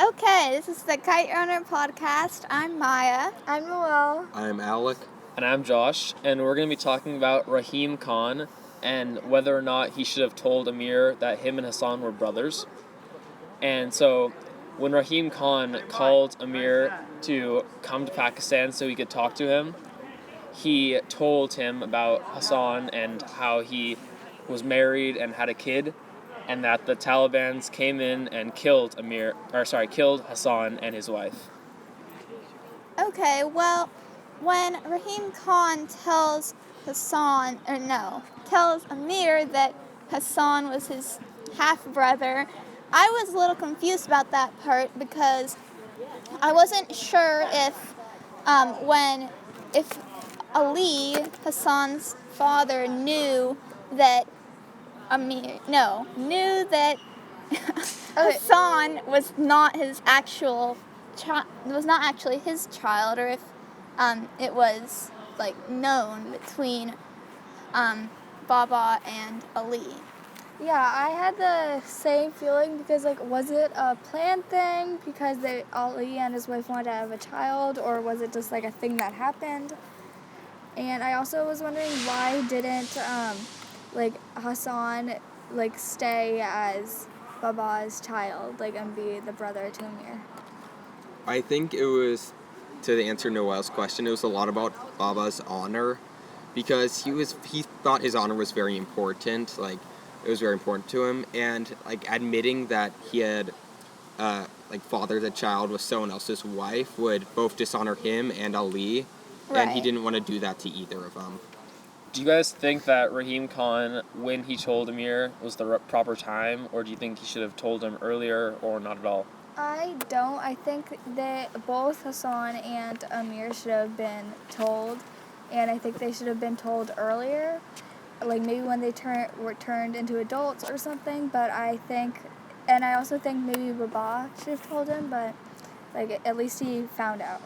Okay, this is the Kite Runner podcast. I'm Maya. I'm Noelle. I'm Alec. And I'm Josh, and we're going to be talking about Rahim Khan and whether or not he should have told Amir that him and Hassan were brothers. And so, when Rahim Khan called Amir to come to Pakistan so he could talk to him, he told him about Hassan and how he was married and had a kid, and that the Taliban came in and killed Hassan and his wife. Okay, well, when Rahim Khan tells Amir that Hassan was his half-brother, I was a little confused about that part because I wasn't sure if Ali, Hassan's father, knew that Hassan was not his actual was not actually his child, or if it was known between Baba and Ali. Yeah, I had the same feeling because was it a planned thing because Ali and his wife wanted to have a child, or was it just a thing that happened? And I also was wondering why didn't Hassan stay as Baba's child and be the brother to Amir? I think it was, to answer Noelle's question, it was a lot about Baba's honor, because he thought his honor was very important. It was very important to him, and admitting that he had fathered a child with someone else's wife would both dishonor him and Ali, right. And he didn't want to do that to either of them. Do you guys think that Rahim Khan, when he told Amir, was the proper time, or do you think he should have told him earlier or not at all? I don't. I think that both Hassan and Amir should have been told, and I think they should have been told earlier, maybe when they were turned into adults or something. But I also think maybe Baba should have told him, but at least he found out.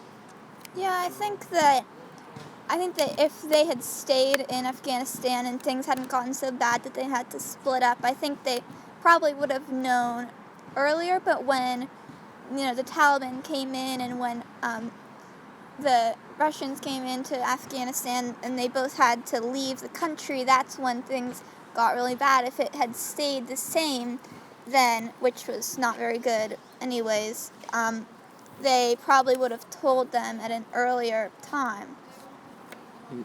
Yeah, I think that if they had stayed in Afghanistan and things hadn't gotten so bad that they had to split up, I think they probably would have known earlier. But when the Taliban came in and when the Russians came into Afghanistan and they both had to leave the country, that's when things got really bad. If it had stayed the same, then, which was not very good anyways, they probably would have told them at an earlier time.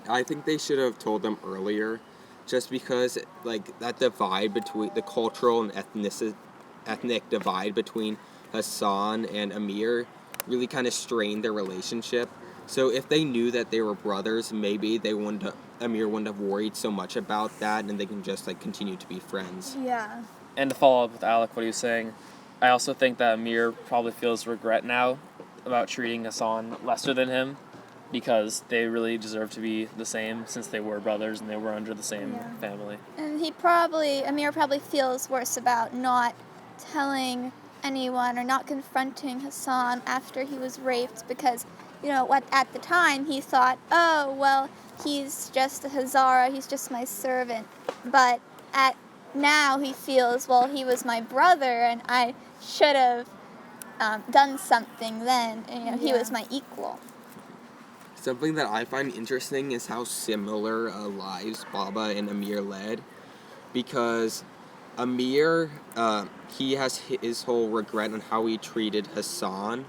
I think they should have told them earlier, just because that divide between the cultural and ethnic divide between Hassan and Amir really kind of strained their relationship. So if they knew that they were brothers, maybe Amir wouldn't have worried so much about that, and they can just continue to be friends. Yeah. And to follow up with Alec, what he was saying, I also think that Amir probably feels regret now about treating Hassan lesser than him, because they really deserve to be the same since they were brothers and they were under the same family. And Amir probably feels worse about not telling anyone or not confronting Hassan after he was raped, because at the time he thought, oh well, he's just a Hazara, he's just my servant. But now he feels, well, he was my brother and I should have done something then. He was my equal. Something that I find interesting is how similar lives Baba and Amir led, because Amir, he has his whole regret on how he treated Hassan,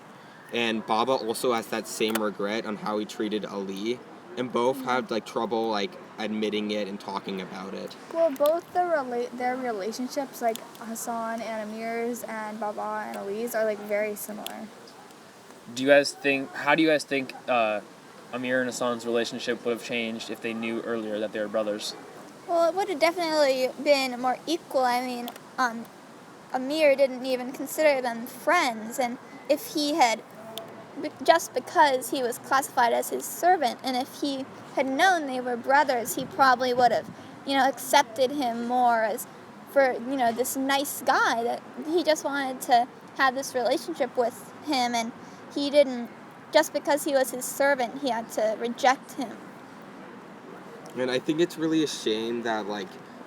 and Baba also has that same regret on how he treated Ali, and both have trouble admitting it and talking about it. Well, both their relationships, Hassan and Amir's and Baba and Ali's, are very similar. How do you guys think Amir and Hassan's relationship would have changed if they knew earlier that they were brothers? Well, it would have definitely been more equal. I mean, Amir didn't even consider them friends, and if he had, just because he was classified as his servant, and if he had known they were brothers, he probably would have, accepted him more as for, this nice guy that he just wanted to have this relationship with him, and he didn't, just because he was his servant, he had to reject him. And I think it's really a shame that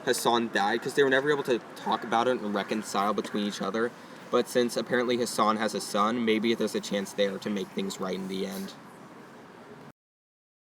Hassan died, because they were never able to talk about it and reconcile between each other. But since apparently Hassan has a son, maybe there's a chance there to make things right in the end.